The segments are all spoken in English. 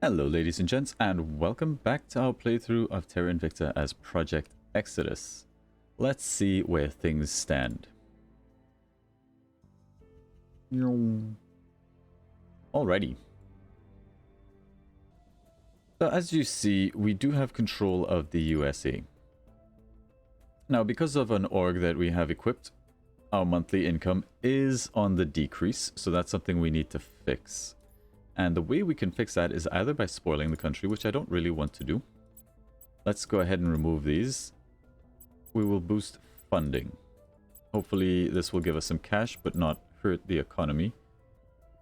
Hello ladies and gents, and welcome back to our playthrough of Terra Invicta as Project Exodus. Let's see where things stand. Alrighty. So as you see, we do have control of the USA. Now, because of an org that we have equipped, our monthly income is on the decrease, so that's something we need to fix. And the way we can fix that is either by spoiling the country, which I don't really want to do. Let's go ahead and remove these. We will boost funding. Hopefully this will give us some cash, but not hurt the economy.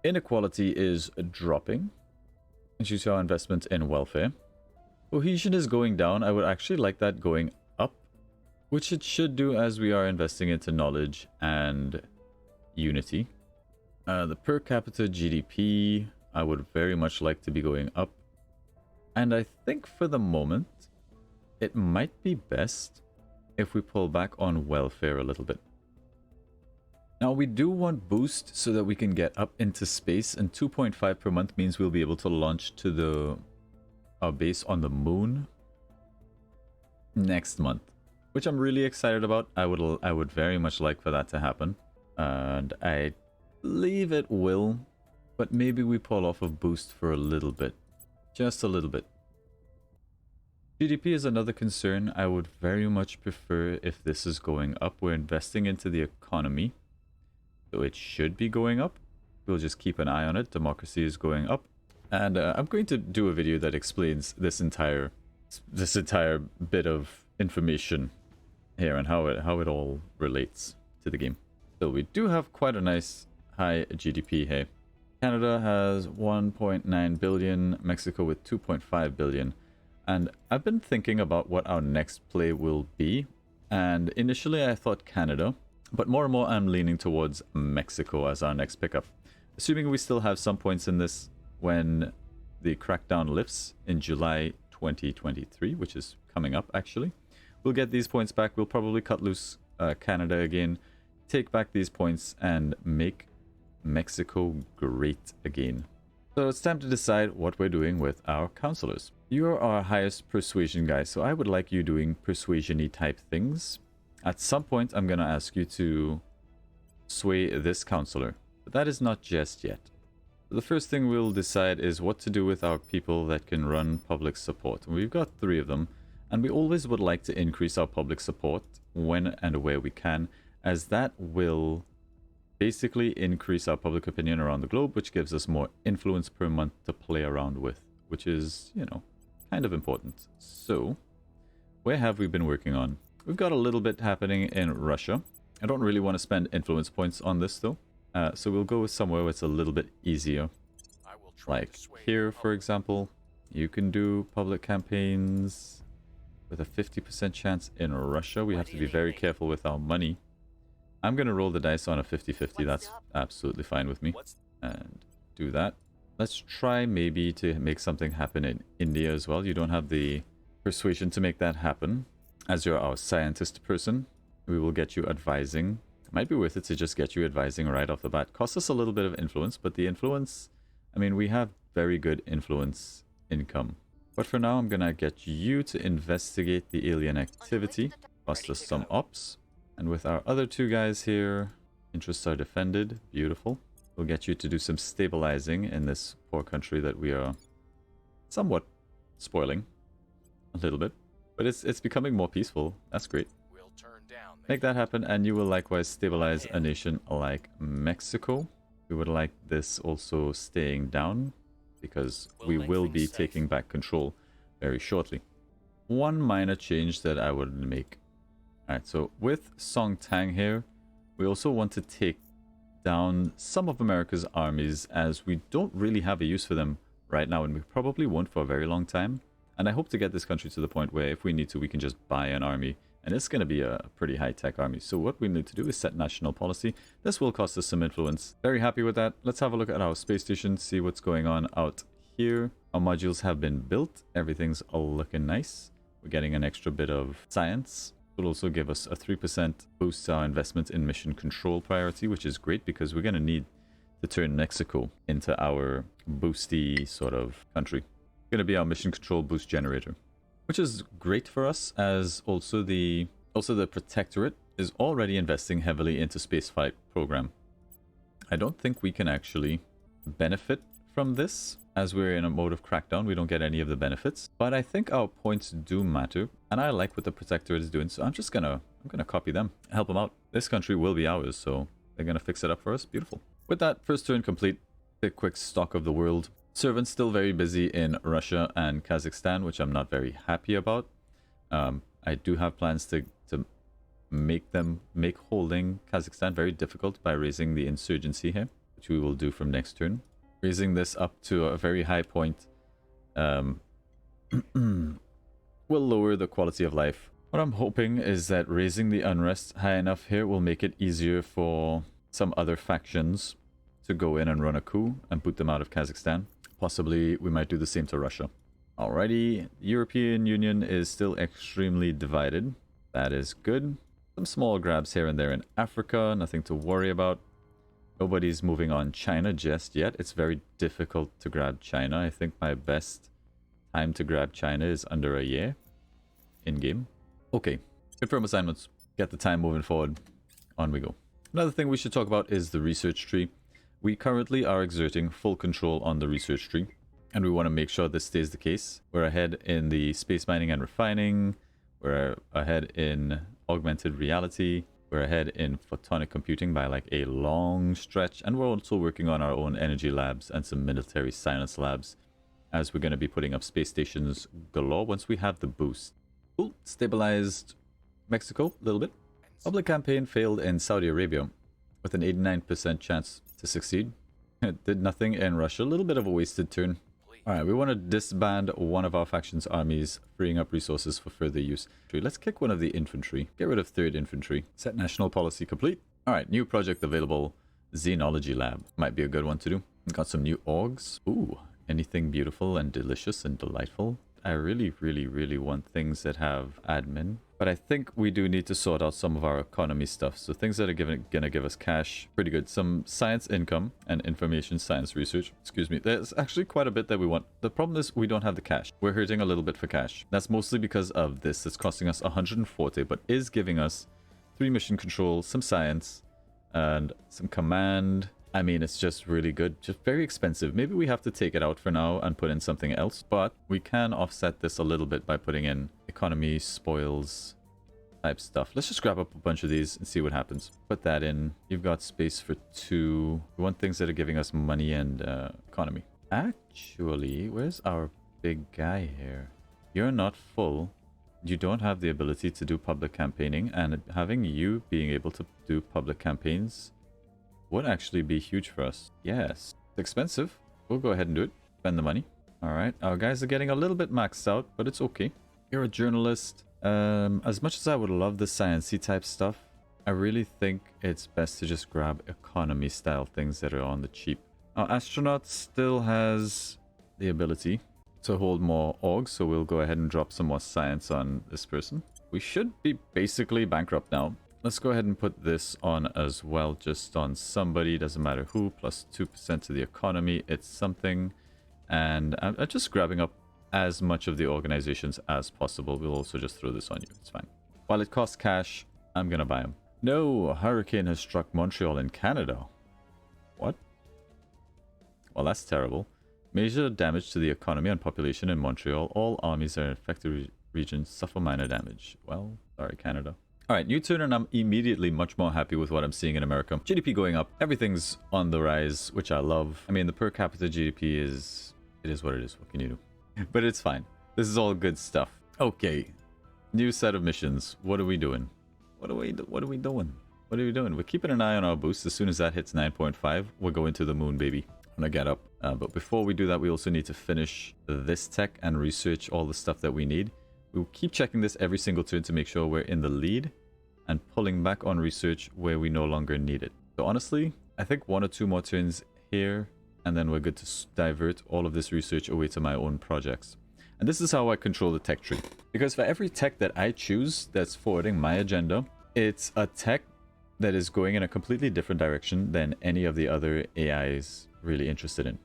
Inequality is dropping. As you see, our investment in welfare. Cohesion is going down. I would actually like that going up, which it should do as we are investing into knowledge and unity. The per capita GDP, I would very much like to be going up. And I think for the moment, it might be best if we pull back on welfare a little bit. Now, we do want boost so that we can get up into space, and 2.5 per month means we'll be able to launch to our base on the moon next month, which I'm really excited about. I would very much like for that to happen, and I believe it will. But maybe we pull off a boost for a little bit. Just a little bit. GDP is another concern. I would very much prefer if this is going up. We're investing into the economy, so it should be going up. We'll just keep an eye on it. Democracy is going up. And I'm going to do a video that explains this entire bit of information here and how it all relates to the game. So we do have quite a nice high GDP here. Canada has 1.9 billion, Mexico with 2.5 billion. And I've been thinking about what our next play will be. And initially I thought Canada, but more and more I'm leaning towards Mexico as our next pickup. Assuming we still have some points in this when the crackdown lifts in July 2023, which is coming up actually. We'll get these points back. We'll probably cut loose Canada again, take back these points and make Mexico great again. So it's time to decide what we're doing with our counselors. You're our highest persuasion guy, so I would like you doing persuasion-y type things. At some point, I'm going to ask you to sway this counselor, but that is not just yet. The first thing we'll decide is what to do with our people that can run public support. We've got 3 of them, and we always would like to increase our public support when and where we can, as that will basically increase our public opinion around the globe, which gives us more influence per month to play around with, which is, you know, kind of important. So, where have we been working on? We've got a little bit happening in Russia. I don't really want to spend influence points on this though, so we'll go with somewhere where it's a little bit easier. Like here, for example, you can do public campaigns with a 50% chance in Russia. We have to be very careful with our money. I'm going to roll the dice on a 50-50. That's absolutely fine with me. And do that. Let's try maybe to make something happen in India as well. You don't have the persuasion to make that happen. As you're our scientist person, we will get you advising. It might be worth it to just get you advising right off the bat. Costs us a little bit of influence, but the influence, I mean, we have very good influence income. But for now, I'm going to get you to investigate the alien activity. Cost us some ops. And with our other 2 guys here, interests are defended. Beautiful. We'll get you to do some stabilizing in this poor country that we are somewhat spoiling a little bit. But it's becoming more peaceful. That's great. Make that happen, and you will likewise stabilize a nation like Mexico. We would like this also staying down, because we will be taking back control very shortly. One minor change that I would make. Alright, so with Song Tang here, we also want to take down some of America's armies, as we don't really have a use for them right now, and we probably won't for a very long time. And I hope to get this country to the point where if we need to, we can just buy an army, and it's going to be a pretty high-tech army. So what we need to do is set national policy. This will cost us some influence. Very happy with that. Let's have a look at our space station, see what's going on out here. Our modules have been built. Everything's all looking nice. We're getting an extra bit of science. Will also give us a 3% boost to our investment in mission control priority, which is great because we're going to need to turn Mexico into our boosty sort of country. going to be our mission control boost generator, which is great for us, as also the Protectorate is already investing heavily into spaceflight program. I don't think we can actually benefit from this, as we're in a mode of crackdown. We don't get any of the benefits, but I think our points do matter, and I like what the Protectorate is doing, so I'm gonna copy them, help them out. This country will be ours, so they're gonna fix it up for us. Beautiful. With that, first turn complete. A quick stock of the world. Servants still very busy in Russia and Kazakhstan, which I'm not very happy about. I do have plans to make holding Kazakhstan very difficult by raising the insurgency here, which we will do from next turn. Raising this up to a very high point will lower the quality of life. What I'm hoping is that raising the unrest high enough here will make it easier for some other factions to go in and run a coup and boot them out of Kazakhstan. Possibly we might do the same to Russia. Alrighty, the European Union is still extremely divided. That is good. Some small grabs here and there in Africa, nothing to worry about. Nobody's moving on China just yet. It's very difficult to grab China. I think my best time to grab China is under a year in-game. Okay, confirm assignments. Get the time moving forward. On we go. Another thing we should talk about is the research tree. We currently are exerting full control on the research tree, and we want to make sure this stays the case. We're ahead in the space mining and refining. We're ahead in augmented reality. We're ahead in photonic computing by like a long stretch, and we're also working on our own energy labs and some military science labs, as we're going to be putting up space stations galore once we have the boost. Cool. Stabilized Mexico a little bit. Public campaign failed in Saudi Arabia with an 89% chance to succeed. It did nothing in Russia. A little bit of a wasted turn. Alright, we want to disband one of our faction's armies, freeing up resources for further use. Let's kick one of the infantry. Get rid of 3rd Infantry. Set national policy complete. Alright, new project available. Xenology Lab. Might be a good one to do. Got some new orgs. Ooh, anything beautiful and delicious and delightful. I really want things that have admin. But I think we do need to sort out some of our economy stuff. So things that are gonna give us cash, pretty good. Some science income and information science research. Excuse me. There's actually quite a bit that we want. The problem is we don't have the cash. We're hurting a little bit for cash. That's mostly because of this. It's costing us 140, but is giving us 3 mission control, some science, and some command. I mean, it's just really good. Just very expensive. Maybe we have to take it out for now and put in something else, but we can offset this a little bit by putting in economy, spoils type stuff. Let's just grab up a bunch of these and see what happens. Put that in. You've got space for 2. We want things that are giving us money and economy. Actually, where's our big guy here? You're not full. You don't have the ability to do public campaigning, and having you being able to do public campaigns would actually be huge for us. Yes. It's expensive. We'll go ahead and do it. Spend the money. Alright. Our guys are getting a little bit maxed out, but it's okay. You're a journalist. As much as I would love the sciencey type stuff, I really think it's best to just grab economy style things that are on the cheap. Our astronaut still has the ability to hold more orgs, so we'll go ahead and drop some more science on this person. We should be basically bankrupt now. Let's go ahead and put this on as well, just on somebody, doesn't matter who, plus 2% to the economy, it's something. And I'm just grabbing up as much of the organizations as possible. We'll also just throw this on you, it's fine. While it costs cash, I'm gonna buy them. No, a hurricane has struck Montreal in Canada. What? Well, that's terrible. Major damage to the economy and population in Montreal. All armies in affected regions suffer minor damage. Well, sorry, Canada. Alright, new turn, and I'm immediately much more happy with what I'm seeing in America. GDP going up. Everything's on the rise, which I love. I mean, the per capita GDP is... It is what it is. What can you do? But it's fine. This is all good stuff. Okay. New set of missions. What are we doing? What are we doing? We're keeping an eye on our boost. As soon as that hits 9.5, we're going to the moon, baby. I'm gonna get up. But before we do that, we also need to finish this tech and research all the stuff that we need. We'll keep checking this every single turn to make sure we're in the lead and pulling back on research where we no longer need it. So honestly, I think 1 or 2 more turns here, and then we're good to divert all of this research away to my own projects. And this is how I control the tech tree. Because for every tech that I choose that's forwarding my agenda, it's a tech that is going in a completely different direction than any of the other AIs really interested in.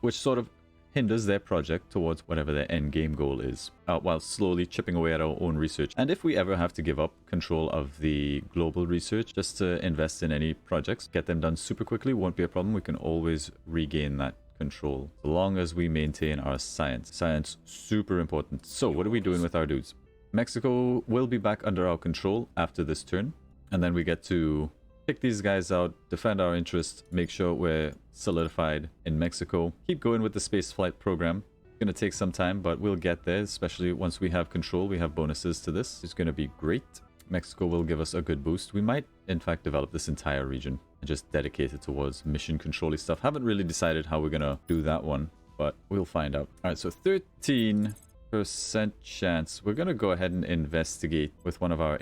Which sort of hinders their project towards whatever their end game goal is, while slowly chipping away at our own research. And if we ever have to give up control of the global research just to invest in any projects, get them done super quickly, won't be a problem. We can always regain that control, so long as we maintain our science. Science, super important. So what are we doing with our dudes? Mexico will be back under our control after this turn, and then we get to pick these guys out, defend our interests, make sure we're solidified in Mexico. Keep going with the spaceflight program. It's gonna take some time, but we'll get there, especially once we have control. We have bonuses to this. It's gonna be great. Mexico will give us a good boost. We might, in fact, develop this entire region and just dedicate it towards mission control-y stuff. Haven't really decided how we're gonna do that one, but we'll find out. All right, so 13% chance. We're gonna go ahead and investigate with one of our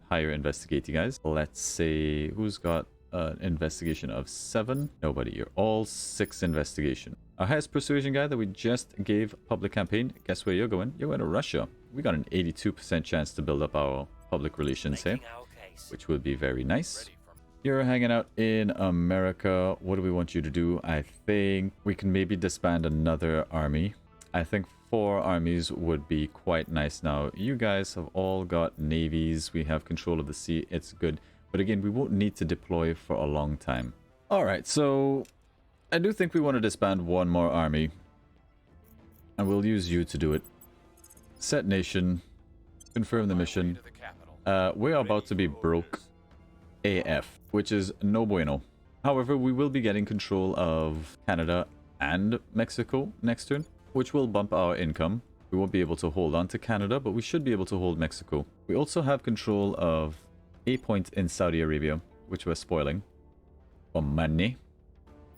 higher investigating guys. Let's say, who's got an investigation of 7? Nobody. You're all 6 investigation. Our highest persuasion guy that we just gave public campaign, guess where you're going? You're going to Russia. We got an 82% chance to build up our public relations here, which would be very nice. You're hanging out in America. What do we want you to do? I think we can maybe disband another army. I think 4 armies would be quite nice now. You guys have all got navies. We have control of the sea. It's good. But again, we won't need to deploy for a long time. All right, so I do think we want to disband one more army. And we'll use you to do it. Set nation. Confirm the mission. We're about to be broke AF, which is no bueno. However, we will be getting control of Canada and Mexico next turn, which will bump our income. We won't be able to hold on to Canada, but we should be able to hold Mexico. We also have control of a point in Saudi Arabia, which we're spoiling for money,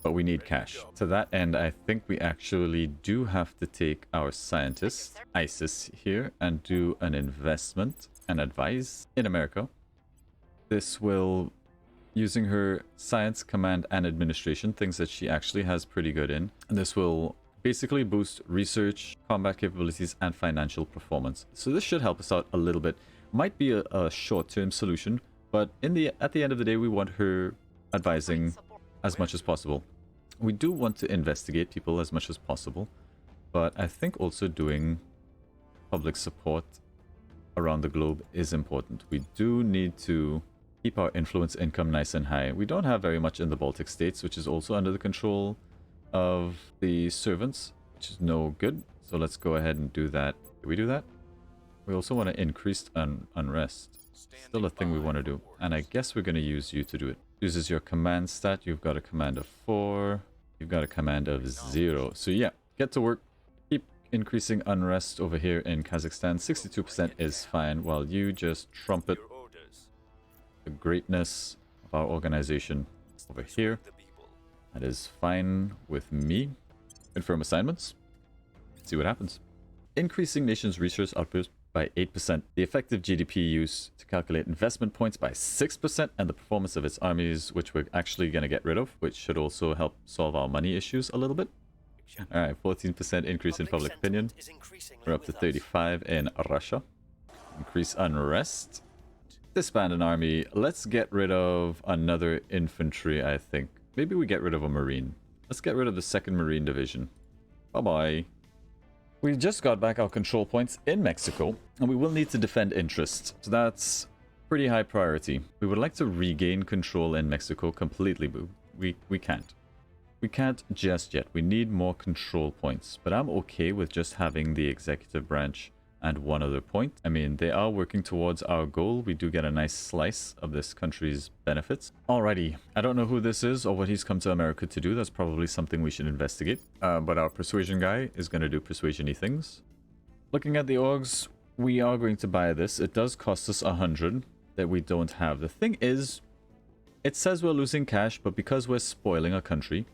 but we need cash. To that end, I think we actually do have to take our scientist, ISIS, here and do an investment and advise in America. This will, using her science, command, and administration, things that she actually has pretty good in, and this will basically boost research, combat capabilities, and financial performance. So this should help us out a little bit. Might be a short-term solution, but at the end of the day, we want her advising as much as possible. We do want to investigate people as much as possible, but I think also doing public support around the globe is important. We do need to keep our influence income nice and high. We don't have very much in the Baltic states, which is also under the control of the servants, which is no good. So let's go ahead and do that. Did we do that? We also want to increase unrest. Still a thing we want to do. And I guess we're going to use you to do it. Uses your command stat. You've got a command of 4. You've got a command of 0. So yeah, get to work. Keep increasing unrest over here in Kazakhstan. 62% is fine, while you just trumpet the greatness of our organization over here. That is fine with me. Confirm assignments. See what happens. Increasing nation's research output by 8%. The effective GDP use to calculate investment points by 6%. And the performance of its armies, which we're actually going to get rid of, which should also help solve our money issues a little bit. Alright, 14% increase in public opinion. We're up to 35 in Russia. Increase unrest. Disband an army. Let's get rid of another infantry, I think. Maybe we get rid of a marine. Let's get rid of the 2nd Marine Division. Bye-bye. We just got back our control points in Mexico, and we will need to defend interests. So that's pretty high priority. We would like to regain control in Mexico completely, but we can't. We can't just yet. We need more control points, but I'm okay with just having the executive branch and one other point. I mean, they are working towards our goal. We do get a nice slice of this country's benefits. Alrighty, I don't know who this is or what he's come to America to do. That's probably something we should investigate. But our persuasion guy is going to do persuasion-y things. Looking at the orgs, we are going to buy this. It does cost us 100 that we don't have. The thing is, it says we're losing cash, but because we're spoiling a country,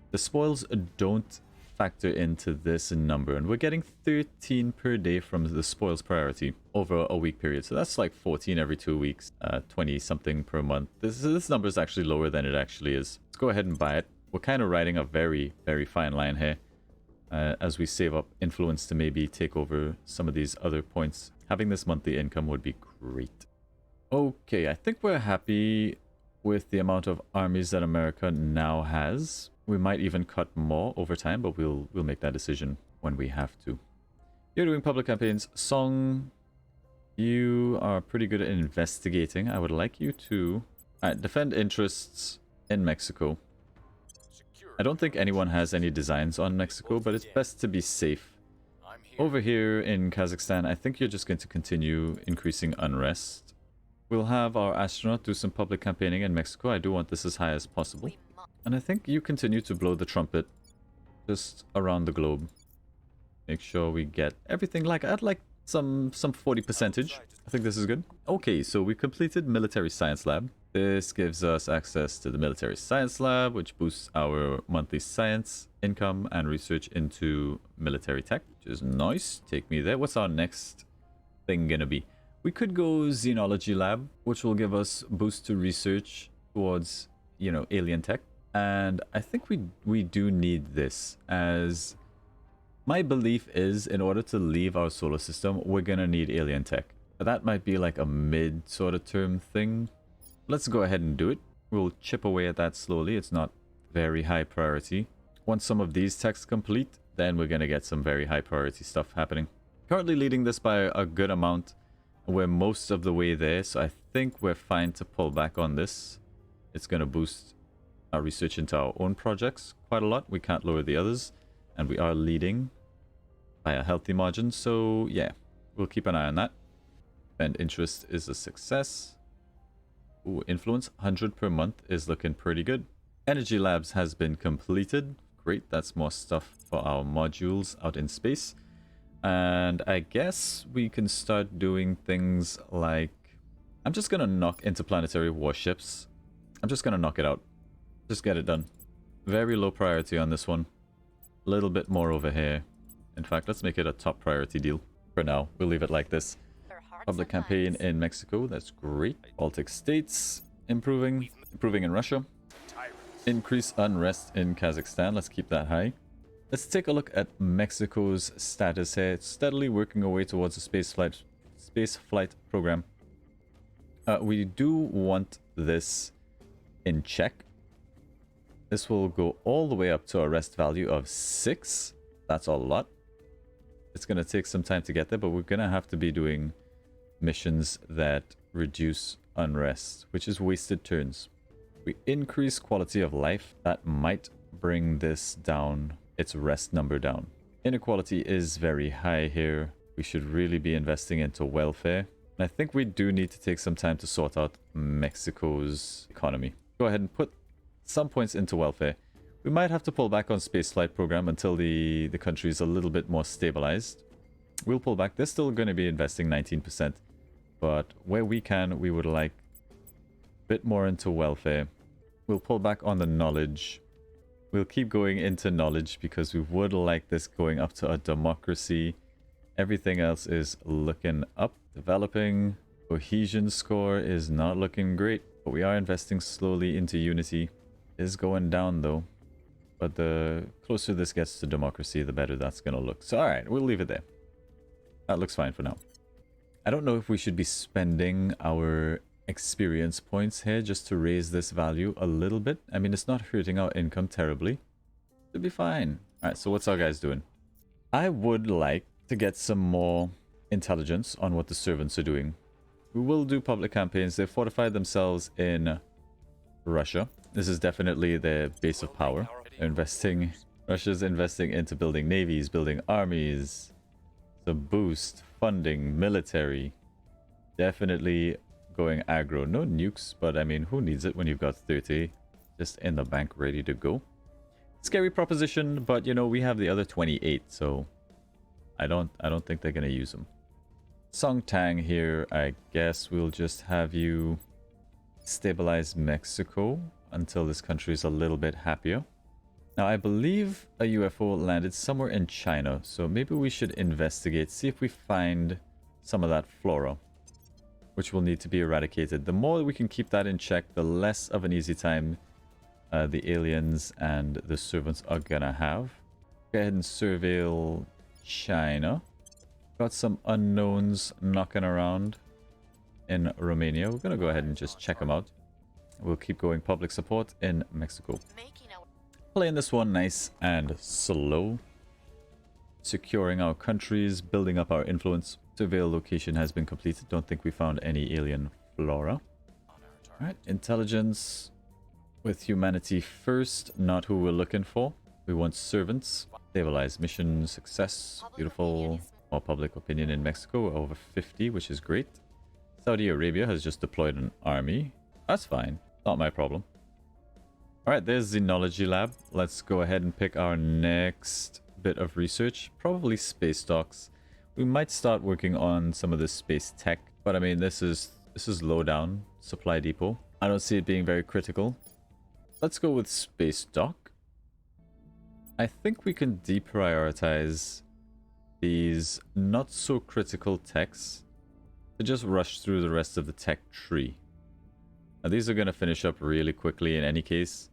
the spoils don't factor into this number, and we're getting 13 per day from the spoils priority over a week period. So that's like 14 every 2 weeks, 20 something per month. This number is actually lower than it actually is. Let's go ahead and buy it. We're kind of riding a very, very fine line here as we save up influence to maybe take over some of these other points. Having this monthly income would be great. Okay, I think we're happy with the amount of armies that America now has. We might even cut more over time, but we'll make that decision when we have to. You're doing public campaigns. Song, you are pretty good at investigating. I would like you to defend interests in Mexico. I don't think anyone has any designs on Mexico, but it's best to be safe. Over here in Kazakhstan, I think you're just going to continue increasing unrest. We'll have our astronaut do some public campaigning in Mexico. I do want this as high as possible. And I think you continue to blow the trumpet just around the globe. Make sure we get everything like at like some 40%. I think this is good. Okay, so we completed military science lab. This gives us access to the military science lab, which boosts our monthly science income and research into military tech, which is nice. Take me there. What's our next thing gonna be? We could go xenology lab, which will give us boost to research towards, you know, alien tech. And I think we do need this, as my belief is in order to leave our solar system, we're gonna need alien tech. But that might be like a mid sort of term thing. Let's go ahead and do it. We'll chip away at that slowly. It's not very high priority. Once some of these techs complete, then we're gonna get some very high priority stuff happening. Currently leading this by a good amount. We're most of the way there, so I think we're fine to pull back on this. It's gonna boost our research into our own projects quite a lot. We can't lower the others, and we are leading by a healthy margin, so yeah, we'll keep an eye on that. And interest is a success. Ooh, influence 100 per month is looking pretty good. Energy labs has been completed. Great, that's more stuff for our modules out in space. And I guess we can start doing things like, I'm just gonna knock interplanetary warships. I'm just gonna knock it out. Just get it done. Very low priority on this one. A little bit more over here. In fact, let's make it a top priority deal. For now, we'll leave it like this. Public campaign in Mexico, that's great. Baltic states, improving in Russia. Increase unrest in Kazakhstan, let's keep that high. Let's take a look at Mexico's status here. It's steadily working our way towards a space flight program. We do want this in check. This will go all the way up to a rest value of 6. That's a lot. It's going to take some time to get there, but we're going to have to be doing missions that reduce unrest, which is wasted turns. We increase quality of life. That might bring this down, its rest number down. Inequality is very high here. We should really be investing into welfare. And I think we do need to take some time to sort out Mexico's economy. Go ahead and put some points into welfare. We might have to pull back on spaceflight program until the country is a little bit more stabilized. We'll pull back. They're still going to be investing 19%. But where we can, we would like a bit more into welfare. We'll pull back on the knowledge. We'll keep going into knowledge because we would like this going up to a democracy. Everything else is looking up. Developing. Cohesion score is not looking great. But we are investing slowly into unity. It is going down though. But the closer this gets to democracy, the better that's going to look. So alright, we'll leave it there. That looks fine for now. I don't know if we should be spending our experience points here just to raise this value a little bit. I mean, it's not hurting our income terribly. It'll be fine. Alright, so what's our guys doing? I would like to get some more intelligence on what the servants are doing. We will do public campaigns. They've fortified themselves in Russia. This is definitely their base of power. They're investing. Russia's investing into building navies, building armies. The boost, funding, military. Definitely going aggro. No nukes, but I mean, who needs it when you've got 30 just in the bank ready to go? Scary proposition, but you know, we have the other 28, so I don't think they're gonna use them. Song Tang here, I guess we'll just have you stabilize Mexico until this country is a little bit happier. Now, I believe a UFO landed somewhere in China, so maybe we should investigate, see if we find some of that flora, which will need to be eradicated. The more we can keep that in check, the less of an easy time the aliens and the servants are gonna have. Go ahead and surveil China. Got some unknowns knocking around in Romania. We're gonna go ahead and just check them out. We'll keep going public support in Mexico. Playing this one nice and slow. Securing our countries, building up our influence. Surveil location has been completed. Don't think we found any alien flora. Alright, intelligence with humanity first, not who we're looking for. We want servants. Stabilize mission success. Beautiful. More public opinion in Mexico, over 50, which is great. Saudi Arabia has just deployed an army. That's fine. Not my problem. Alright, there's the Xenology Lab. Let's go ahead and pick our next bit of research. Probably space stocks. We might start working on some of this space tech, but I mean, this is low down. Supply depot. I don't see it being very critical. Let's go with space dock. I think we can deprioritize these not so critical techs to just rush through the rest of the tech tree. Now, these are going to finish up really quickly in any case.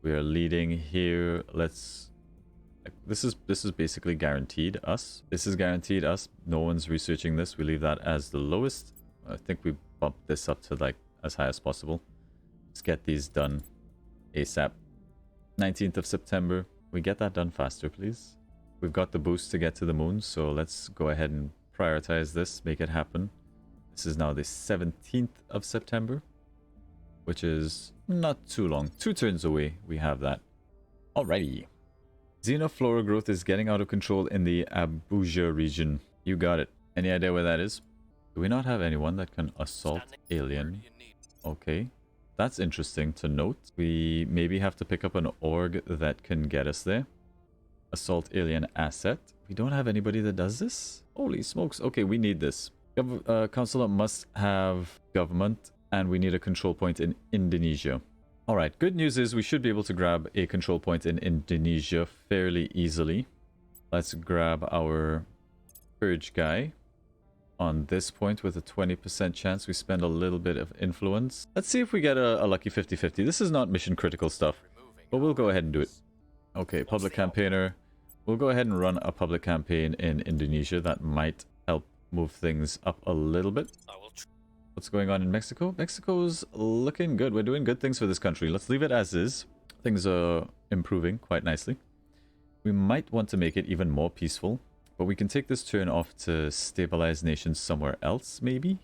We are leading here. Let's... This is basically guaranteed us. This is guaranteed us. No one's researching this. We leave that as the lowest. I think we bump this up to like as high as possible. Let's get these done ASAP. 19th of September. We get that done faster, please. We've got the boost to get to the moon, so let's go ahead and prioritize this, make it happen. This is now the 17th of September, which is not too long. 2 turns away, we have that. Alrighty. Xenoflora growth is getting out of control in the Abuja region. You got it. Any idea where that is? Do we not have anyone that can assault alien? Okay. That's interesting to note. We maybe have to pick up an org that can get us there. Assault alien asset. We don't have anybody that does this? Holy smokes. Okay, we need this. Consulate must have government, and we need a control point in Indonesia. Alright, good news is we should be able to grab a control point in Indonesia fairly easily. Let's grab our purge guy on this point with a 20% chance. We spend a little bit of influence. Let's see if we get a lucky 50-50. This is not mission critical stuff, but we'll go ahead and do it. Okay, public campaigner. We'll go ahead and run a public campaign in Indonesia. That might help move things up a little bit. What's going on in Mexico? Mexico's looking good. We're doing good things for this country. Let's leave it as is. Things are improving quite nicely. We might want to make it even more peaceful, but we can take this turn off to stabilize nations somewhere else, maybe?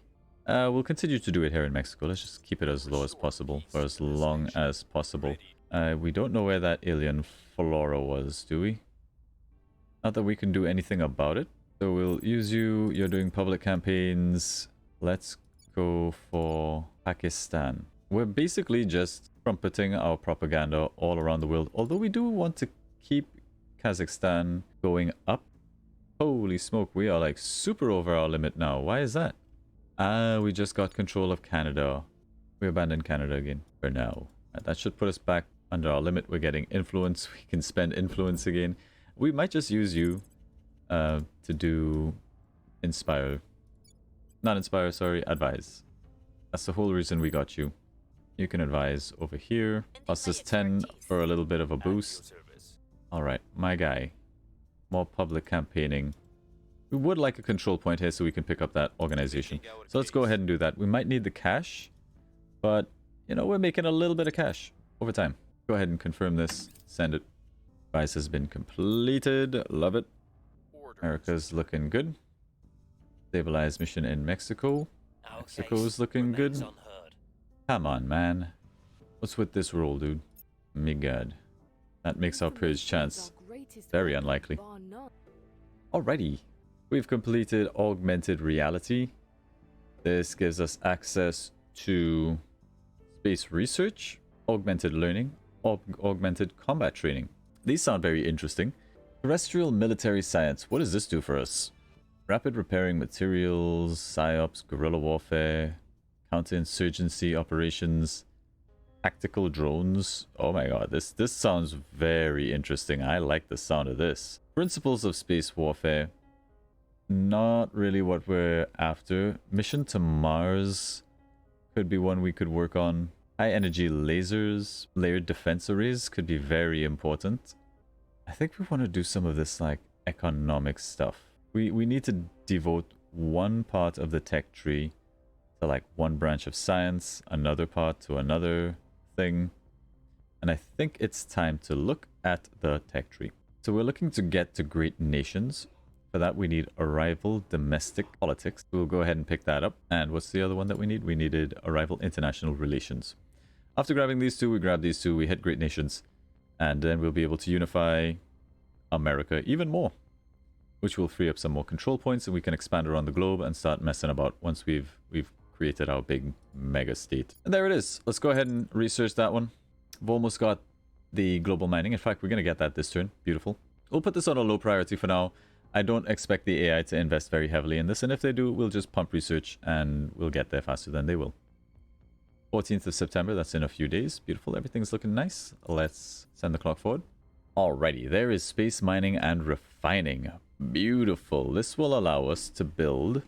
We'll continue to do it here in Mexico. Let's just keep it as low as possible for as long as possible. We don't know where that alien flora was, do we? Not that we can do anything about it. So we'll use you. You're doing public campaigns. Let's go for Pakistan. We're basically just trumpeting our propaganda all around the world. Although we do want to keep Kazakhstan going up. Holy smoke, we are like super over our limit now. Why is that? We just got control of Canada. We abandoned Canada again for now. That should put us back under our limit. We're getting influence. We can spend influence again. We might just use you to do inspire. Not inspire, sorry, advise. That's the whole reason we got you. You can advise over here. Plus this 10 for a little bit of a boost. Alright, my guy. More public campaigning. We would like a control point here so we can pick up that organization. So let's go ahead and do that. We might need the cash, but, you know, we're making a little bit of cash over time. Go ahead and confirm this. Send it. Advice has been completed. Love it. America's looking good. Stabilize mission in Mexico. Mexico's looking good. Come on, man. What's with this roll, dude? Me god. That makes our purge chance very unlikely. Alrighty. We've completed augmented reality. This gives us access to space research, augmented learning, augmented combat training. These sound very interesting. Terrestrial military science. What does this do for us? Rapid repairing materials, psyops, guerrilla warfare, counterinsurgency operations, tactical drones. Oh my god, this sounds very interesting. I like the sound of this. Principles of space warfare. Not really what we're after. Mission to Mars could be one we could work on. High energy lasers, layered defense arrays could be very important. I think we want to do some of this like economic stuff. We need to devote one part of the tech tree to like one branch of science, another part to another thing. And I think it's time to look at the tech tree. So we're looking to get to great nations. For that, we need arrival domestic politics. We'll go ahead and pick that up. And what's the other one that we need? We needed arrival international relations. After grabbing these two, we grab these two, we hit great nations. And then we'll be able to unify America even more, which will free up some more control points, and we can expand around the globe and start messing about once we've created our big mega state. And there it is. Let's go ahead and research that one. We've almost got the global mining. In fact, we're going to get that this turn. Beautiful. We'll put this on a low priority for now. I don't expect the AI to invest very heavily in this, and if they do, we'll just pump research and we'll get there faster than they will. 14th of September, that's in a few days. Beautiful. Everything's looking nice. Let's send the clock forward. Alrighty, there is space mining and refining. Beautiful. This will allow us to build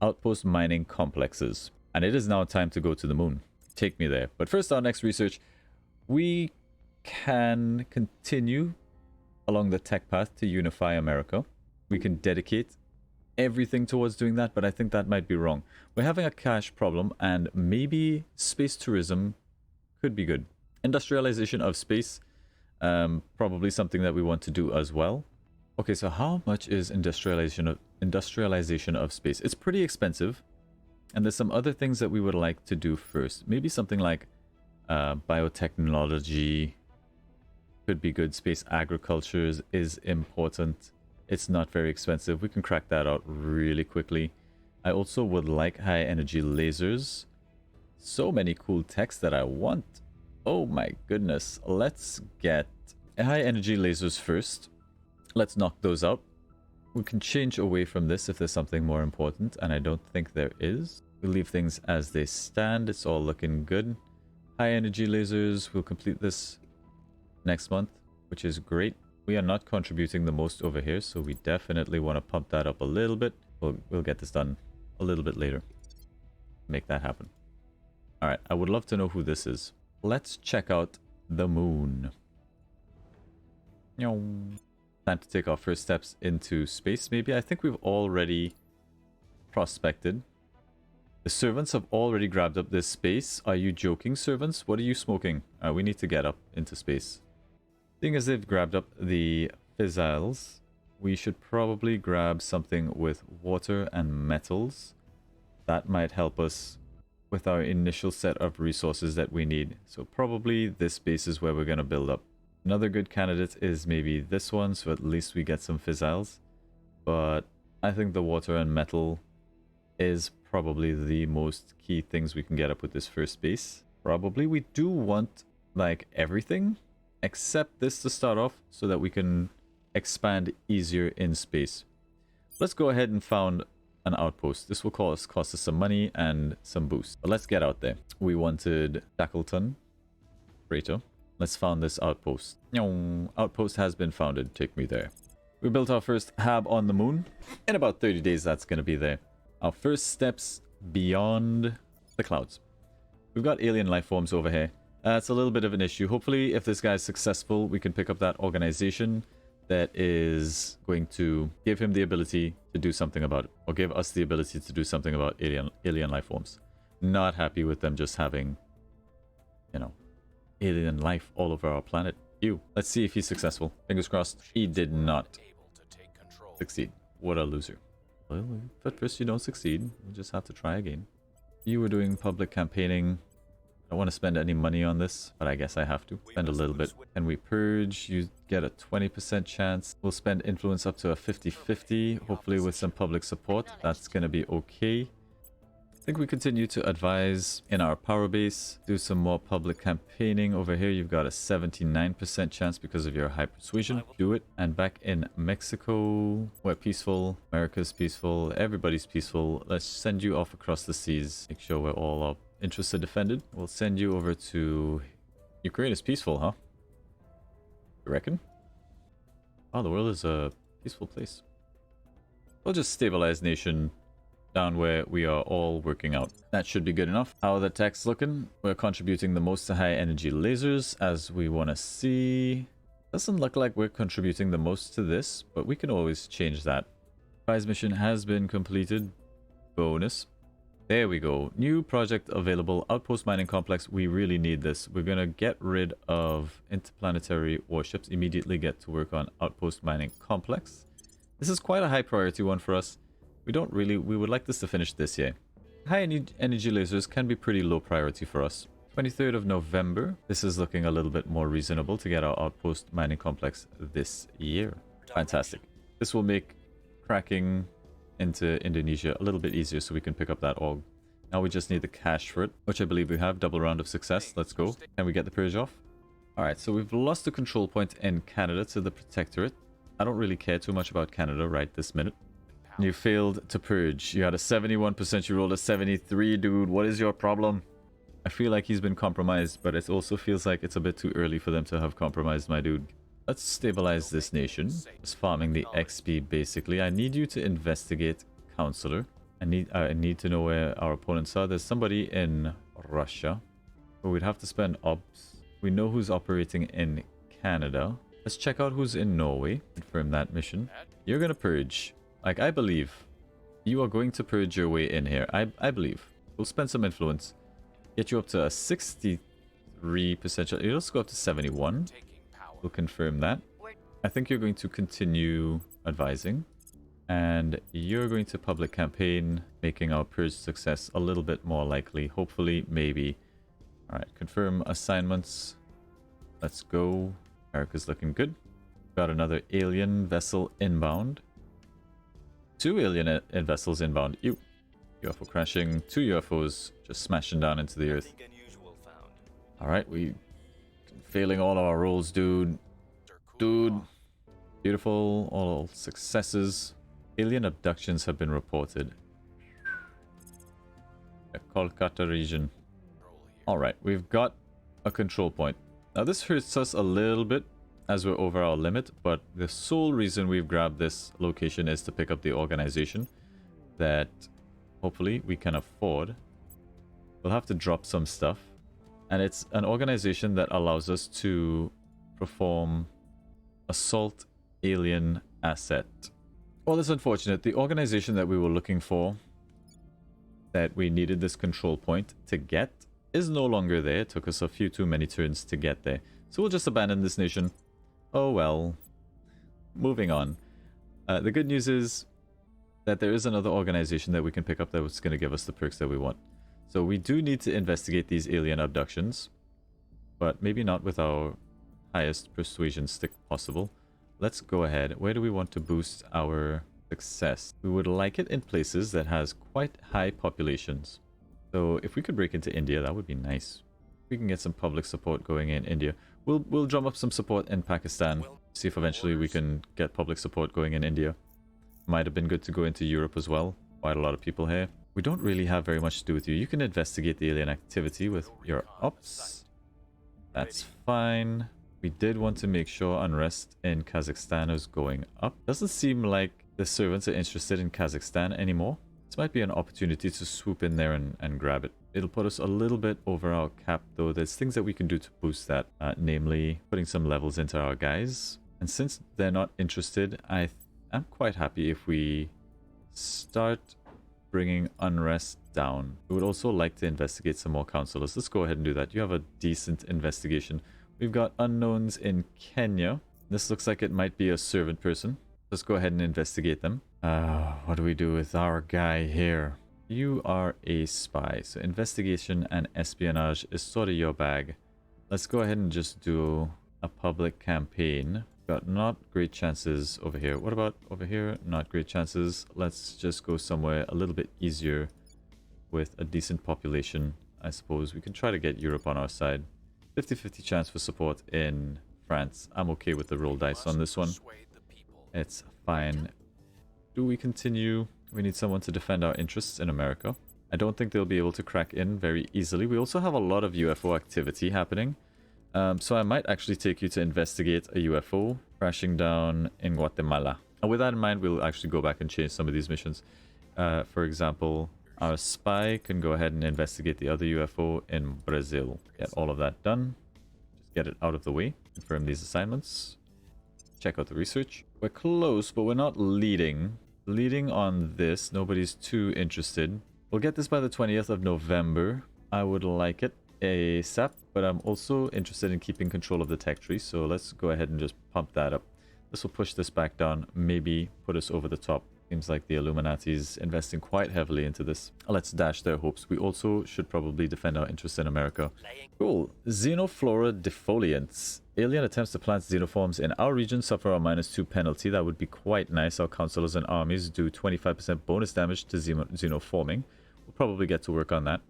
outpost mining complexes. And it is now time to go to the moon. Take me there. But first, our next research, we can continue along the tech path to unify America. We can dedicate everything towards doing that, but I think that might be wrong. We're having a cash problem, and maybe space tourism could be good. Industrialization of space, probably something that we want to do as well. Okay, so how much is industrialization of space? It's pretty expensive, and there's some other things that we would like to do first. Maybe something like biotechnology could be good. Space agriculture is important. It's not very expensive. We can crack that out really quickly. I also would like high energy lasers. So many cool techs that I want. Oh my goodness. Let's get high energy lasers first. Let's knock those out. We can change away from this if there's something more important, and I don't think there is. We'll leave things as they stand. It's all looking good. High energy lasers. We'll complete this next month, which is great. We are not contributing the most over here, so we definitely want to pump that up a little bit. We'll get this done a little bit later. Make that happen. Alright, I would love to know who this is. Let's check out the moon. Time to take our first steps into space, maybe. I think we've already prospected. The servants have already grabbed up this space. Are you joking, servants? What are you smoking? We need to get up into space. Seeing as they've grabbed up the fissiles, we should probably grab something with water and metals. That might help us with our initial set of resources that we need. So probably this base is where we're going to build up. Another good candidate is maybe this one, so at least we get some fissiles. But I think the water and metal is probably the most key things we can get up with this first base. Probably we do want like everything except this to start off so that we can expand easier in space. Let's go ahead and found an outpost. This will cost us some money and some boost. But let's get out there. We wanted Shackleton Freighter. Let's found this outpost. Outpost has been founded. Take me there. We built our first hab on the moon. In about 30 days, that's going to be there. Our first steps beyond the clouds. We've got alien life forms over here. It's a little bit of an issue. Hopefully, if this guy is successful, we can pick up that organization that is going to give him the ability to do something about it. Or give us the ability to do something about alien life forms. Not happy with them just having, you know, alien life all over our planet. Ew. Let's see if he's successful. Fingers crossed. He did not succeed. What a loser. Well, if at first you don't succeed, you just have to try again. You were doing public campaigning. I don't want to spend any money on this, but I guess I have to. Spend a little bit. Can we purge? You get a 20% chance. We'll spend influence up to a 50-50, hopefully with some public support. That's going to be okay. I think we continue to advise in our power base. Do some more public campaigning. Over here, you've got a 79% chance because of your high persuasion. Do it. And back in Mexico, we're peaceful. America's peaceful. Everybody's peaceful. Let's send you off across the seas. Make sure we're all up. Interests are defended. We'll send you over to... Ukraine is peaceful, huh? You reckon? Oh, the world is a peaceful place. We'll just stabilize nation down where we are all working out. That should be good enough. How are the techs looking? We're contributing the most to high energy lasers, as we want to see. Doesn't look like we're contributing the most to this, but we can always change that. Prize mission has been completed. Bonus. There we go. New project available. Outpost mining complex. We really need this. We're going to get rid of interplanetary warships. Immediately get to work on outpost mining complex. This is quite a high priority one for us. We would like this to finish this year. High energy lasers can be pretty low priority for us. 23rd of November. This is looking a little bit more reasonable to get our outpost mining complex this year. Fantastic. This will make cracking into Indonesia a little bit easier so we can pick up that org. Now we just need the cash for it, which I believe we have. Double round of success. Let's go. Can we get the purge off? Alright, so we've lost the control point in Canada to the Protectorate. I don't really care too much about Canada right this minute. You failed to purge. You had a 71%, you rolled a 73, dude. What is your problem? I feel like he's been compromised, but it also feels like it's a bit too early for them to have compromised, my dude. Let's stabilize this nation. Just farming the XP, basically. I need you to investigate Counselor. I need to know where our opponents are. There's somebody in Russia, but we'd have to spend ops. We know who's operating in Canada. Let's check out who's in Norway. Confirm that mission. You're gonna purge. Like, I believe you are going to purge your way in here. I believe. We'll spend some influence. Get you up to a 63%. Let's go up to 71. We'll confirm that. I think you're going to continue advising. And you're going to public campaign, making our purge success a little bit more likely. Hopefully, maybe. Alright, confirm assignments. Let's go. America's looking good. Got another alien vessel inbound. 2 alien vessels inbound. Ew. UFO crashing. 2 UFOs just smashing down into the earth. Alright, we failing all our rolls, dude. Dude. Beautiful. All successes. Alien abductions have been reported. The Kolkata region. Alright, we've got a control point. Now this hurts us a little bit as we're over our limit, but the sole reason we've grabbed this location is to pick up the organization that hopefully we can afford. We'll have to drop some stuff. And it's an organization that allows us to perform assault alien asset. Well, it's unfortunate. The organization that we were looking for, that we needed this control point to get, is no longer there. It took us a few too many turns to get there. So we'll just abandon this nation. Oh well. Moving on. The good news is that there is another organization that we can pick up that's going to give us the perks that we want. So we do need to investigate these alien abductions, but maybe not with our highest persuasion stick possible. Let's go ahead. Where do we want to boost our success? We would like it in places that has quite high populations. So if we could break into India, that would be nice. We can get some public support going in India. We'll drum up some support in Pakistan. See if eventually we can get public support going in India. Might have been good to go into Europe as well. Quite a lot of people here. We don't really have very much to do with you. You can investigate the alien activity with your ops. That's fine. We did want to make sure unrest in Kazakhstan is going up. Doesn't seem like the servants are interested in Kazakhstan anymore. This might be an opportunity to swoop in there and grab it. It'll put us a little bit over our cap though. There's things that we can do to boost that. Namely, putting some levels into our guys. And since they're not interested, I'm quite happy if we start bringing unrest down. We would also like to investigate some more councillors. Let's go ahead and do that. You have a decent investigation. We've got unknowns in Kenya. This looks like it might be a servant person. Let's go ahead and investigate them. What do we do with our guy here? You are a spy. So investigation and espionage is sort of your bag. Let's go ahead and just do a public campaign. Got not great chances over here. What about over here? Not great chances. Let's just go somewhere a little bit easier with a decent population. I suppose we can try to get Europe on our side. 50-50 chance for support in France. I'm okay with the roll dice on this one. It's fine. Do we continue? We need someone to defend our interests in America. I don't think they'll be able to crack in very easily. We also have a lot of UFO activity happening. So I might actually take you to investigate a UFO crashing down in Guatemala. And with that in mind, we'll actually go back and change some of these missions. For example, our spy can go ahead and investigate the other UFO in Brazil. Get all of that done. Just get it out of the way. Confirm these assignments. Check out the research. We're close, but we're not leading. Leading on this, nobody's too interested. We'll get this by the 20th of November. I would like it ASAP, but I'm also interested in keeping control of the tech tree, so let's go ahead and just pump that up. This will push this back down, maybe put us over the top. Seems like the Illuminati's investing quite heavily into this. Let's dash their hopes. We also should probably defend our interests in America. Cool. Xenoflora defoliants. Alien attempts to plant xenoforms in our region suffer a -2 penalty. That would be quite nice. Our councilors and armies do 25% bonus damage to xenoforming. We'll probably get to work on that.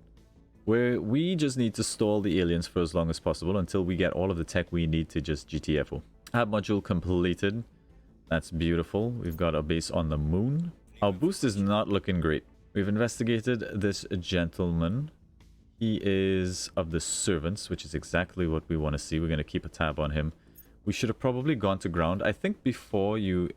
We just need to stall the aliens for as long as possible until we get all of the tech we need to just GTFO. Hab module completed. That's beautiful. We've got a base on the moon. Our boost is not looking great. We've investigated this gentleman. He is of the servants, which is exactly what we want to see. We're going to keep a tab on him. We should have probably gone to ground. I think before you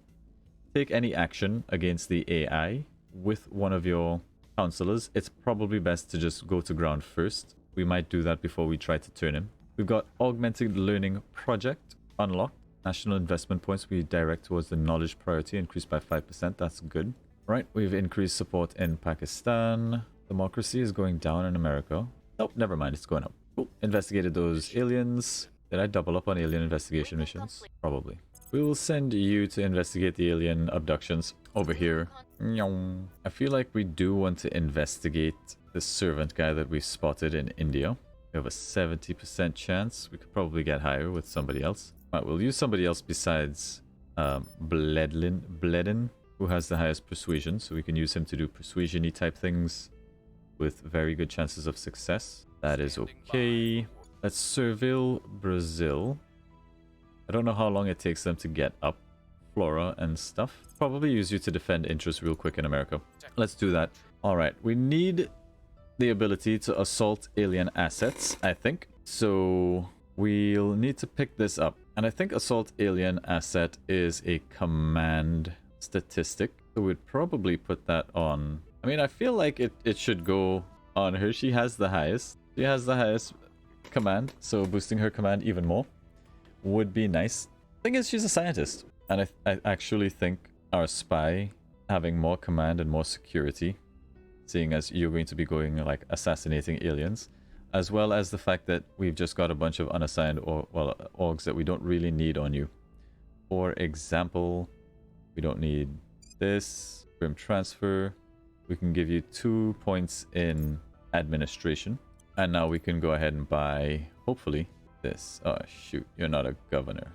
take any action against the AI with one of your counselors, it's probably best to just go to ground first. We might do that before we try to turn him. We've got augmented learning project unlocked. National investment points we direct towards the knowledge priority increased by 5%. That's good. Right, we've increased support in Pakistan. Democracy is going down in America. Nope, never mind, it's going up. Cool. Investigated those aliens. Did I double up on alien investigation missions? Probably. We will send you to investigate the alien abductions over here. I feel like we do want to investigate the servant guy that we spotted in India. We have a 70% chance. We could probably get higher with somebody else. Right, we'll use somebody else besides Bledin, who has the highest persuasion, so we can use him to do persuasion-y type things with very good chances of success. That is okay. Let's surveil Brazil. I don't know how long it takes them to get up flora and stuff. Probably use you to defend interests real quick in America. Let's do that. All right, we need the ability to assault alien assets, I think. So we'll need to pick this up. And I think assault alien asset is a command statistic. So we'd probably put that on. I mean, I feel like it should go on her. She has the highest. She has the highest command. So boosting her command even more would be nice. Thing is, she's a scientist. And I actually think our spy having more command and more security, seeing as you're going to be going like assassinating aliens, as well as the fact that we've just got a bunch of unassigned orgs that we don't really need on you. For example, we don't need this. Grim transfer. We can give you 2 points in administration. And now we can go ahead and buy, hopefully, this. Oh, shoot. You're not a governor.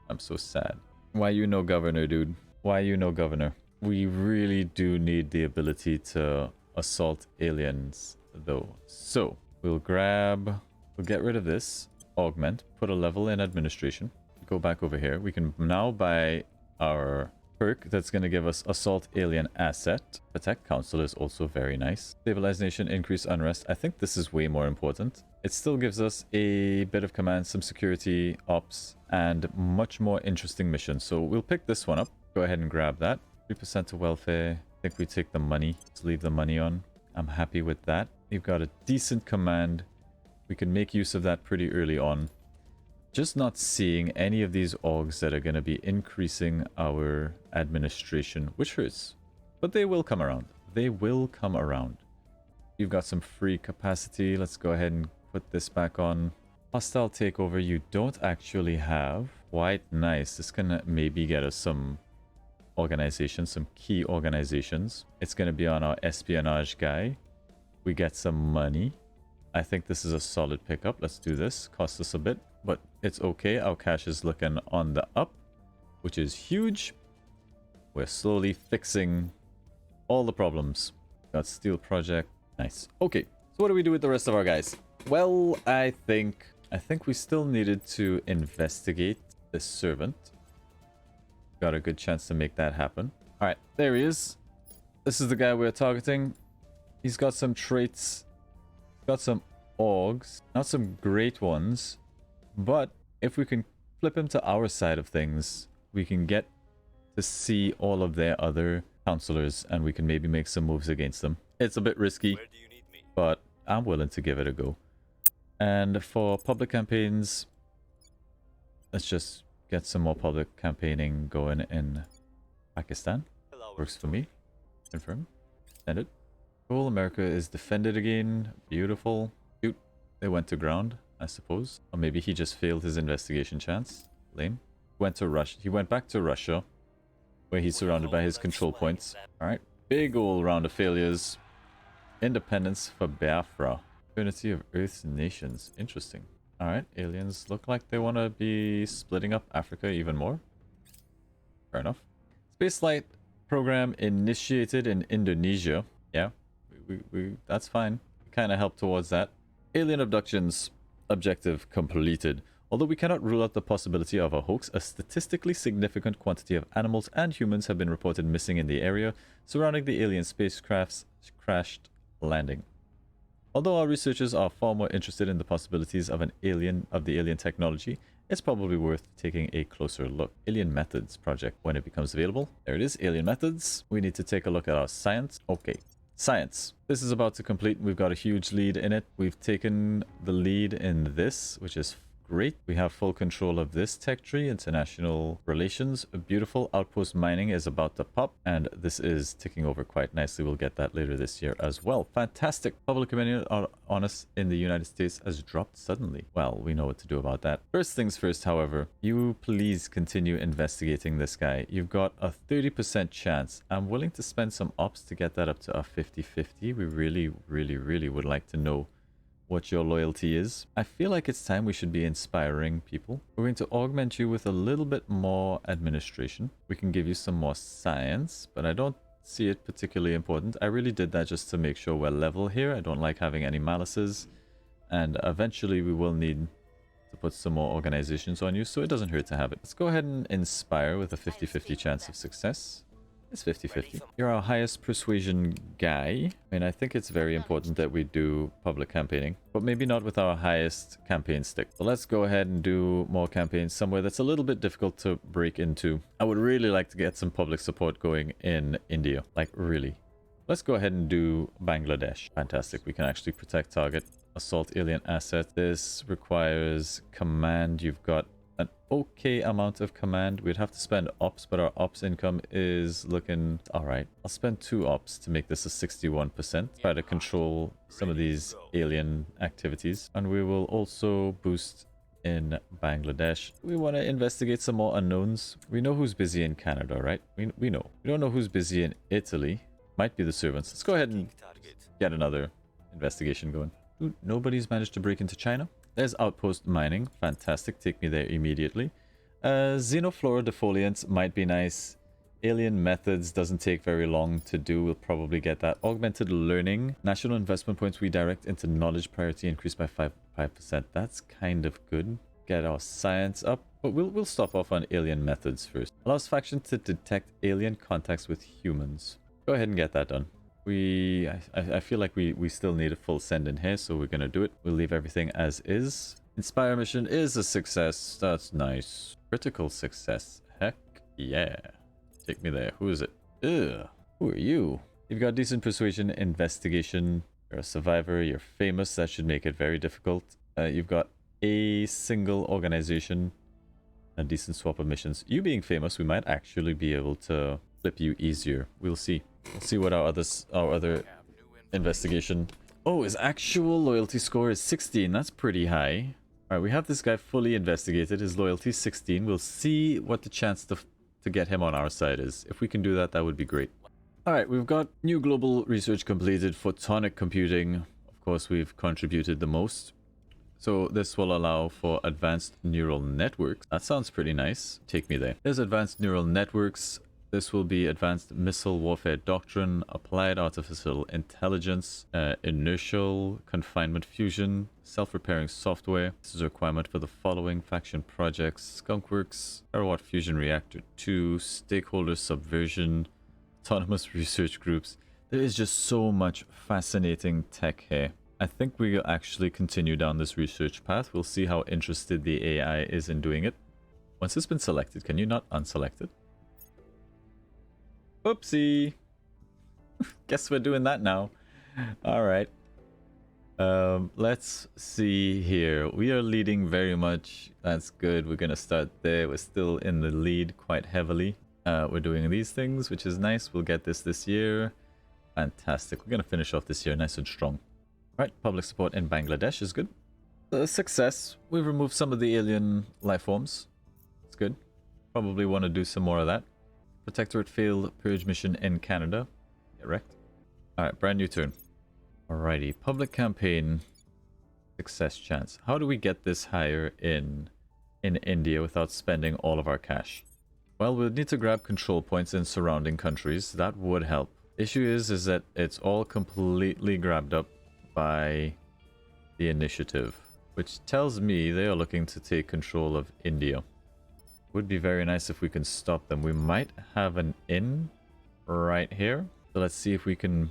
I'm so sad. Why you no governor, dude? Why you no governor? We really do need the ability to assault aliens, though. So we'll get rid of this, augment, put a level in administration, go back over here. We can now buy our perk that's going to give us assault alien asset. Protect council is also very nice. Stabilize nation, increase unrest. I think this is way more important. It still gives us a bit of command, some security ops, and much more interesting missions. So we'll pick this one up. Go ahead and grab that. 3% to welfare. I think we take the money. Let's leave the money on. I'm happy with that. We've got a decent command. We can make use of that pretty early on. Just not seeing any of these orgs that are going to be increasing our administration, which hurts. But they will come around. They will come around. You've got some free capacity. Let's go ahead and put this back on. Hostile takeover you don't actually have. Quite nice. This can maybe get us some organizations, some key organizations. It's going to be on our espionage guy. We get some money. I think this is a solid pickup. Let's do this. Cost us a bit, but it's okay. Our cash is looking on the up, which is huge. We're slowly fixing all the problems. Got steel project. Nice. Okay, so what do we do with the rest of our guys? Well, I think we still needed to investigate this servant. Got a good chance to make that happen. All right, there he is. This is the guy we're targeting. He's got some traits. Got some orgs. Not some great ones. But if we can flip him to our side of things, we can get to see all of their other counselors and we can maybe make some moves against them. It's a bit risky, but I'm willing to give it a go. And for public campaigns, let's just get some more public campaigning going in Pakistan. Works for me. Confirm. Send it. Cool, America is defended again. Beautiful. Shoot, they went to ground, I suppose. Or maybe he just failed his investigation chance. Lame. Went to Russia. He went back to Russia, where he's surrounded by his control points. Alright, big ol' round of failures. Independence for Biafra. Unity of Earth's nations. Interesting. Alright, aliens look like they want to be splitting up Africa even more. Fair enough. Spaceflight program initiated in Indonesia. Yeah, that's fine. We kind of help towards that. Alien abductions. Objective completed. Although we cannot rule out the possibility of a hoax, a statistically significant quantity of animals and humans have been reported missing in the area surrounding the alien spacecraft's crashed landing. Although our researchers are far more interested in the possibilities of the alien technology, it's probably worth taking a closer look. Alien Methods project, when it becomes available. There it is, Alien Methods. We need to take a look at our science. Okay, science. This is about to complete. We've got a huge lead in it. We've taken the lead in this, which is great. We have full control of this tech tree. International relations. A beautiful. Outpost mining is about to pop, and this is ticking over quite nicely. We'll get that later this year as well. Fantastic. Public opinion on us in the United States has dropped suddenly. Well, we know what to do about that. First things first, however, you please continue investigating this guy. You've got a 30% chance. I'm willing to spend some ops to get that up to a 50-50. We really would like to know what your loyalty is. I feel like it's time we should be inspiring people. We're going to augment you with a little bit more administration. We can give you some more science, but I don't see it particularly important. I really did that just to make sure we're level here. I don't like having any malices, and eventually we will need to put some more organizations on you, so it doesn't hurt to have it. Let's go ahead and inspire with a 50-50 chance of success. It's 50-50. You're our highest persuasion guy. I mean, I think it's very important that we do public campaigning, but maybe not with our highest campaign stick. So let's go ahead and do more campaigns somewhere that's a little bit difficult to break into. I would really like to get some public support going in India. Like, really. Let's go ahead and do Bangladesh. Fantastic. We can actually protect target. Assault alien asset. This requires command. You've got an okay amount of command. We'd have to spend ops, but our ops income is looking alright. I'll spend 2 ops to make this a 61%. Try to control some of these alien activities. And we will also boost in Bangladesh. We want to investigate some more unknowns. We know who's busy in Canada, right? We know. We don't know who's busy in Italy. Might be the servants. Let's go ahead and get another investigation going. Ooh, nobody's managed to break into China. There's outpost mining. Fantastic. Take me there immediately. Xenoflora defoliants might be nice. Alien methods doesn't take very long to do. We'll probably get that. Augmented learning. National investment points we direct into knowledge priority increased by 5%. That's kind of good. Get our science up. But we'll stop off on alien methods first. Allows faction to detect alien contacts with humans. Go ahead and get that done. I feel like we still need a full send in here, so we're gonna do it. We'll leave everything as is. Inspire mission is a success. That's nice. Critical success. Heck yeah. Take me there. Who is it? Ugh. Who are you? You've got decent persuasion, investigation. You're a survivor. You're famous. That should make it very difficult. You've got a single organization. A decent swap of missions. You being famous, we might actually be able to flip you easier. We'll see. We'll see what our other investigation. Oh, his actual loyalty score is 16. That's pretty high. Alright, we have this guy fully investigated. His loyalty is 16. We'll see what the chance to get him on our side is. If we can do that, that would be great. Alright, we've got new global research completed. Photonic computing. Of course, we've contributed the most. So this will allow for advanced neural networks. That sounds pretty nice. Take me there. There's advanced neural networks. This will be advanced missile warfare doctrine, applied artificial intelligence, inertial confinement fusion, self-repairing software. This is a requirement for the following faction projects: Skunkworks, Terawatt Fusion Reactor 2, stakeholder subversion, autonomous research groups. There is just so much fascinating tech here. I think we will actually continue down this research path. We'll see how interested the AI is in doing it. Once it's been selected, can you not unselect it? Oopsie. Guess we're doing that now. Alright. Let's see here. We are leading very much. That's good. We're gonna start there. We're still in the lead quite heavily. We're doing these things, which is nice. We'll get this year. Fantastic. We're going to finish off this year nice and strong. Right, public support in Bangladesh is good. Success. We've removed some of the alien life forms. It's good. Probably want to do some more of that. Protectorate failed purge mission in Canada. Get wrecked. Alright, brand new turn. Alrighty, public campaign. Success chance. How do we get this higher in India without spending all of our cash? Well, we'll need to grab control points in surrounding countries. That would help. Issue is that it's all completely grabbed up by the initiative, which tells me they are looking to take control of India. Would be very nice if we can stop them. We might have an in right here. So let's see if we can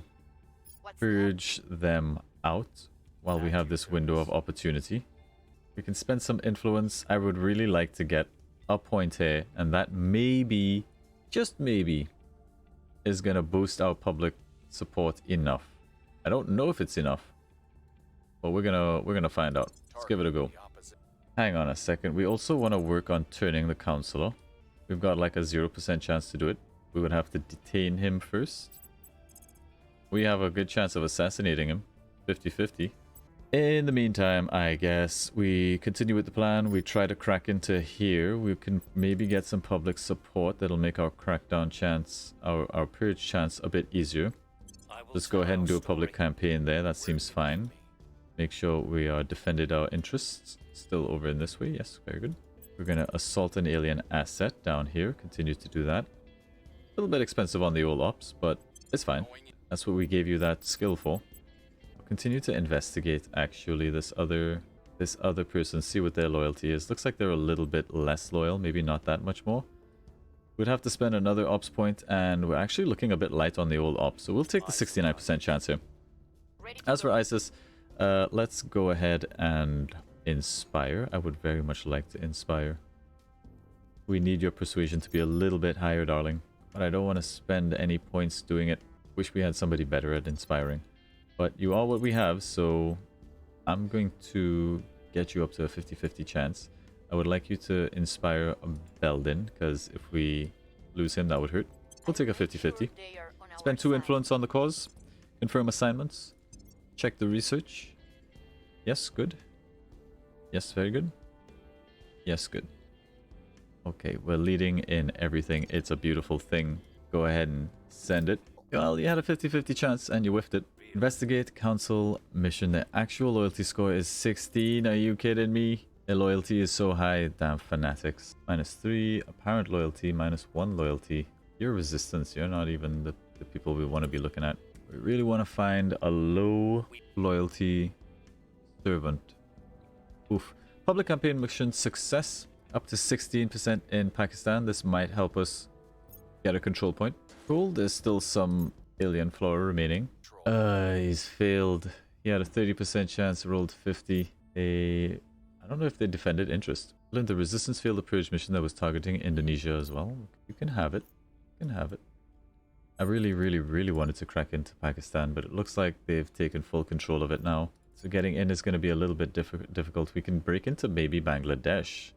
purge them out while we have this window of opportunity. We can spend some influence. I would really like to get a point here, and that maybe, just maybe, is gonna boost our public support enough. I don't know if it's enough, but we're gonna find out. Let's give it a go. Hang on a second. We also want to work on turning the counselor. We've got like a 0% chance to do it. We would have to detain him first. We have a good chance of assassinating him. 50-50. In the meantime, I guess we continue with the plan. We try to crack into here. We can maybe get some public support that'll make our crackdown chance, our purge chance a bit easier. Let's go ahead and do a public campaign there. That seems fine. Make sure we are defended our interests. Still over in this way. Yes, very good. We're going to assault an alien asset down here. Continue to do that. A little bit expensive on the old ops, but it's fine. That's what we gave you that skill for. We'll continue to investigate actually this other person, see what their loyalty is. Looks like they're a little bit less loyal, maybe not that much more. We'd have to spend another ops point, and we're actually looking a bit light on the old ops, so we'll take the 69% chance here. As for ISIS, let's go ahead and inspire. I would very much like to inspire. We need your persuasion to be a little bit higher, darling. But I don't want to spend any points doing it. Wish we had somebody better at inspiring. But you are what we have, so I'm going to get you up to a 50-50 chance. I would like you to inspire Beldin, because if we lose him, that would hurt. We'll take a 50-50. Spend 2 influence on the cause. Confirm assignments. Check the research. Yes, good. Yes, very good. Yes, good. Okay, we're leading in everything. It's a beautiful thing. Go ahead and send it. Well, you had a 50-50 chance and you whiffed it. Investigate council mission. The actual loyalty score is 16. Are you kidding me? Their loyalty is so high. Damn fanatics. -3. Apparent loyalty. -1 loyalty. Your resistance. You're not even the people we want to be looking at. We really want to find a low loyalty servant. Oof. Public campaign mission success. Up to 16% in Pakistan. This might help us get a control point. Cool. There's still some alien flora remaining. He's failed. He had a 30% chance, rolled 50. I don't know if they defended interest. The resistance failed the purge mission that was targeting Indonesia as well. You can have it. You can have it. I really wanted to crack into Pakistan, but it looks like they've taken full control of it now. So getting in is going to be a little bit difficult. We can break into maybe Bangladesh.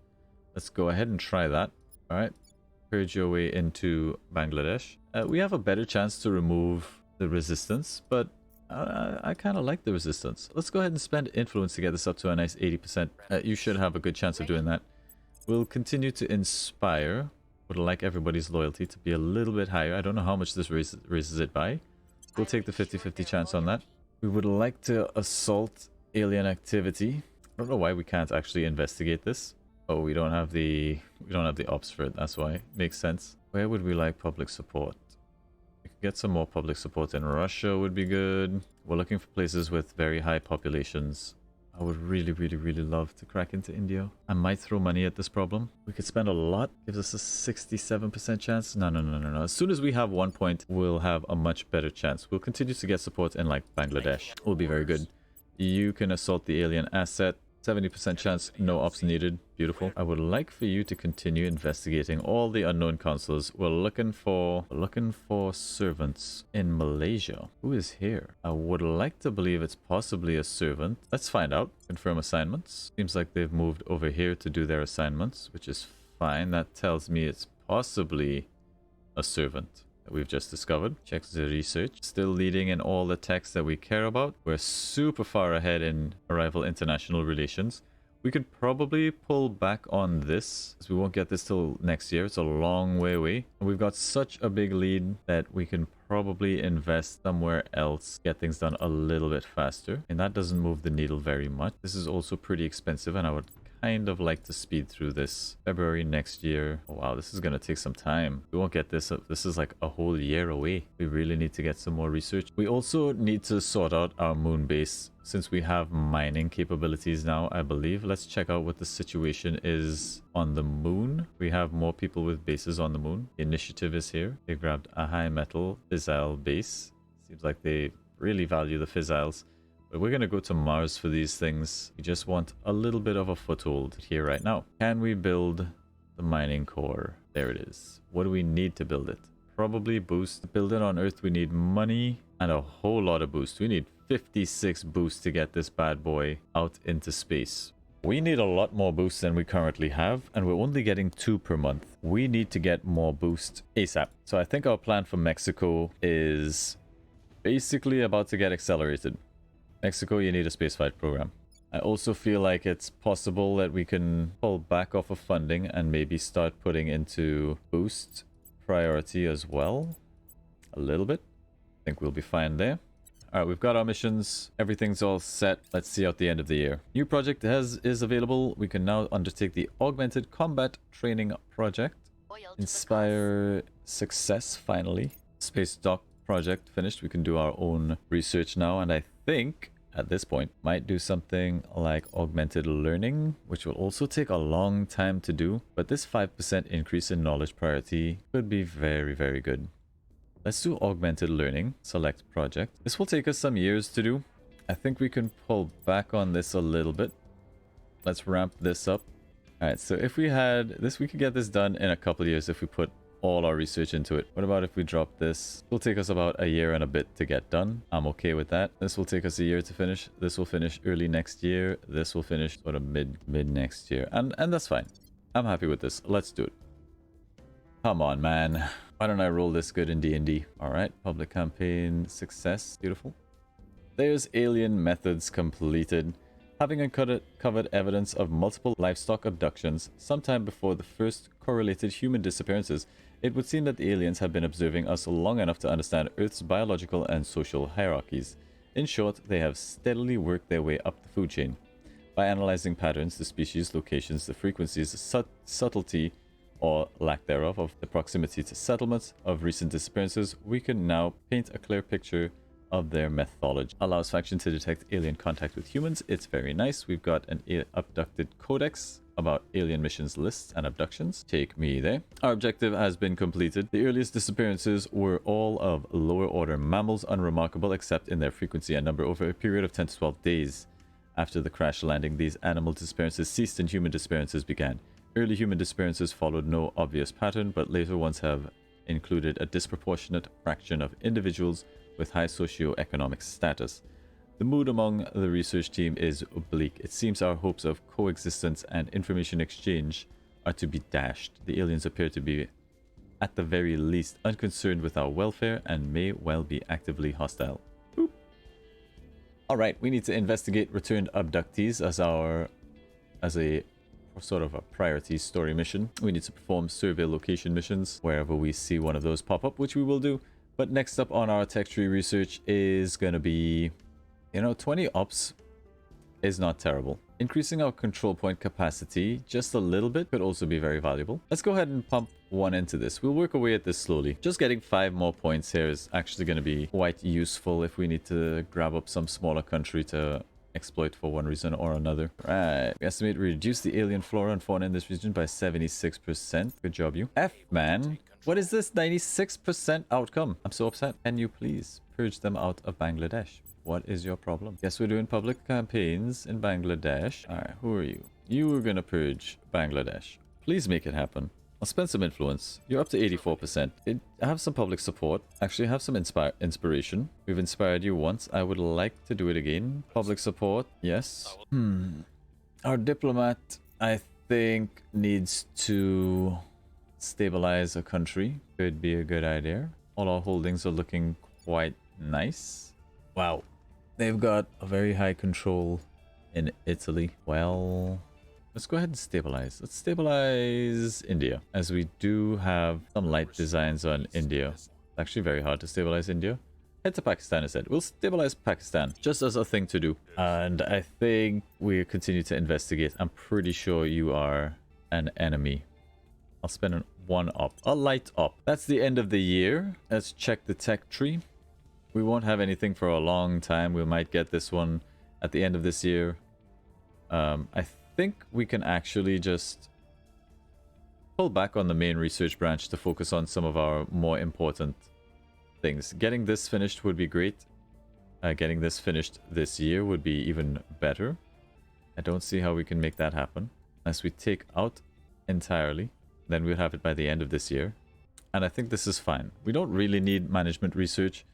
Let's go ahead and try that. Alright. Purge your way into Bangladesh. We have a better chance to remove the resistance, but I kind of like the resistance. Let's go ahead and spend influence to get this up to a nice 80%. You should have a good chance of doing that. We'll continue to inspire. Would like everybody's loyalty to be a little bit higher. I don't know how much this raises it by. We'll take the 50-50 chance on that. We would like to assault alien activity. I don't know why we can't actually investigate this. Oh, we don't have the ops for it. That's why. Makes sense. Where would we like public support? We could get some more public support in Russia would be good. We're looking for places with very high populations. I would really love to crack into India. I might throw money at this problem. We could spend a lot. Gives us a 67% chance. No. As soon as we have 1 point, we'll have a much better chance. We'll continue to get support in like Bangladesh. Will be very good. You can assault the alien asset. 70% chance, no ops needed. Beautiful. I would like for you to continue investigating all the unknown consuls. We're looking for servants in Malaysia. Who is here? I would like to believe it's possibly a servant. Let's find out. Confirm assignments. Seems like they've moved over here to do their assignments, which is fine. That tells me it's possibly a servant. that we've just discovered. Check the research. Still leading in all the techs that we care about. We're super far ahead in arrival international relations. We could probably pull back on this, as we won't get this till next year. It's a long way away. And we've got such a big lead that we can probably invest somewhere else, get things done a little bit faster. And that doesn't move the needle very much. This is also pretty expensive, and I would kind of like to speed through this. February next year. Oh, wow, this is going to take some time. We won't get this. This is like a whole year away. We really need to get some more research. We also need to sort out our moon base since we have mining capabilities now, I believe. Let's check out what the situation is on the moon. We have more people with bases on the moon. The initiative is here. They grabbed a high metal fissile base. Seems like they really value the fissiles. But we're going to go to Mars for these things. We just want a little bit of a foothold here right now. Can we build the mining core? There it is. What do we need to build it? Probably boost. To build it on Earth, we need money and a whole lot of boost. We need 56 boost to get this bad boy out into space. We need a lot more boost than we currently have, and we're only getting 2 per month. We need to get more boost ASAP. So I think our plan for Mexico is basically about to get accelerated. Mexico, you need a spaceflight program. I also feel like it's possible that we can pull back off of funding and maybe start putting into boost priority as well. A little bit. I think we'll be fine there. Alright, we've got our missions. Everything's all set. Let's see out the end of the year. New project is available. We can now undertake the Augmented Combat Training Project. Inspire success, finally. Space Dock project finished. We can do our own research now, and I think at this point might do something like augmented learning, which will also take a long time to do, but this 5% increase in knowledge priority could be very, very good. Let's do augmented learning. Select project. This will take us some years to do. I think we can pull back on this a little bit. Let's ramp this up. All right, so if we had this, we could get this done in a couple of years if we put all our research into it. What about if we drop this? It will take us about a year and a bit to get done. I'm okay with that. This will take us a year to finish. This will finish early next year. This will finish sort of mid next year. And that's fine. I'm happy with this. Let's do it. Come on, man. Why don't I roll this good in D&D? All right. Public campaign success. Beautiful. There's alien methods completed. Having uncovered evidence of multiple livestock abductions sometime before the first correlated human disappearances, it would seem that the aliens have been observing us long enough to understand Earth's biological and social hierarchies. In short, they have steadily worked their way up the food chain. By analyzing patterns, the species, locations, the frequencies, the subtlety or lack thereof of the proximity to settlements of recent disappearances, we can now paint a clear picture of their methodology. Allows faction to detect alien contact with humans. It's very nice. We've got an abducted codex about alien missions lists and abductions. Take me there. Our objective has been completed. The earliest disappearances were all of lower order mammals, unremarkable except in their frequency and number. Over a period of 10 to 12 days after the crash landing, these animal disappearances ceased and human disappearances began. Early human disappearances followed no obvious pattern, but later ones have included a disproportionate fraction of individuals with high socioeconomic status. The mood among the research team is bleak. It seems our hopes of coexistence and information exchange are to be dashed. The aliens appear to be, at the very least, unconcerned with our welfare and may well be actively hostile. Boop. Alright, we need to investigate returned abductees as a sort of a priority story mission. We need to perform survey location missions wherever we see one of those pop up, which we will do. But next up on our tech tree research is going to be, 20 ops is not terrible. Increasing our control point capacity just a little bit could also be very valuable. Let's go ahead and pump one into this. We'll work away at this slowly. Just getting 5 more points here is actually going to be quite useful if we need to grab up some smaller country to exploit for one reason or another. Right. We estimate we reduce the alien flora and fauna in this region by 76%. Good job, you. F, man. What is this 96% outcome? I'm so upset. Can you please purge them out of Bangladesh? What is your problem? Guess we're doing public campaigns in Bangladesh. Alright, who are you? You are gonna purge Bangladesh. Please make it happen. I'll spend some influence. You're up to 84%. I have some public support. Actually, I have some inspiration. We've inspired you once. I would like to do it again. Public support, yes. Our diplomat, I think, needs to stabilize a country. Could be a good idea. All our holdings are looking quite nice. Wow. They've got a very high control in Italy. Well, let's go ahead and stabilize. Let's stabilize India, as we do have some light designs on India. It's actually very hard to stabilize India. Head to Pakistan instead. We'll stabilize Pakistan just as a thing to do. And I think we continue to investigate. I'm pretty sure you are an enemy. I'll spend one up. A light up. That's the end of the year. Let's check the tech tree. We won't have anything for a long time. We might get this one at the end of this year. I think we can actually just pull back on the main research branch to focus on some of our more important things. Getting this finished would be great. Getting this finished this year would be even better. I don't see how we can make that happen. Unless we take out entirely, then we'll have it by the end of this year. And I think this is fine. We don't really need management research.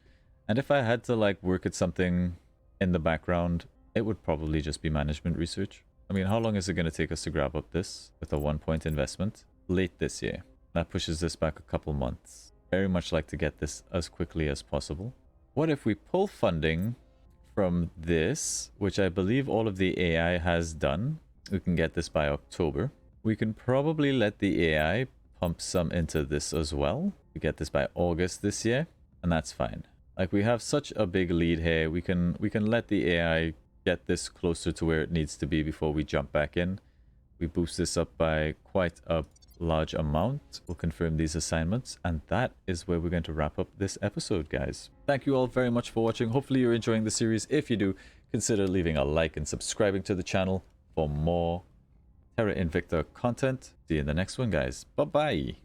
And if I had to like work at something in the background, it would probably just be management research. I mean, how long is it going to take us to grab up this with a 1-point investment? Late this year. That pushes this back a couple months. Very much like to get this as quickly as possible. What if we pull funding from this, which I believe all of the AI has done? We can get this by October. We can probably let the AI pump some into this as well. We get this by August this year, and that's fine. Like, we have such a big lead here. We can let the AI get this closer to where it needs to be before we jump back in. We boost this up by quite a large amount. We'll confirm these assignments, and that is where we're going to wrap up this episode, guys. Thank you all very much for watching. Hopefully you're enjoying the series. If you do, consider leaving a like and subscribing to the channel for more Terra Invicta content. See you in the next one, guys. Bye-bye.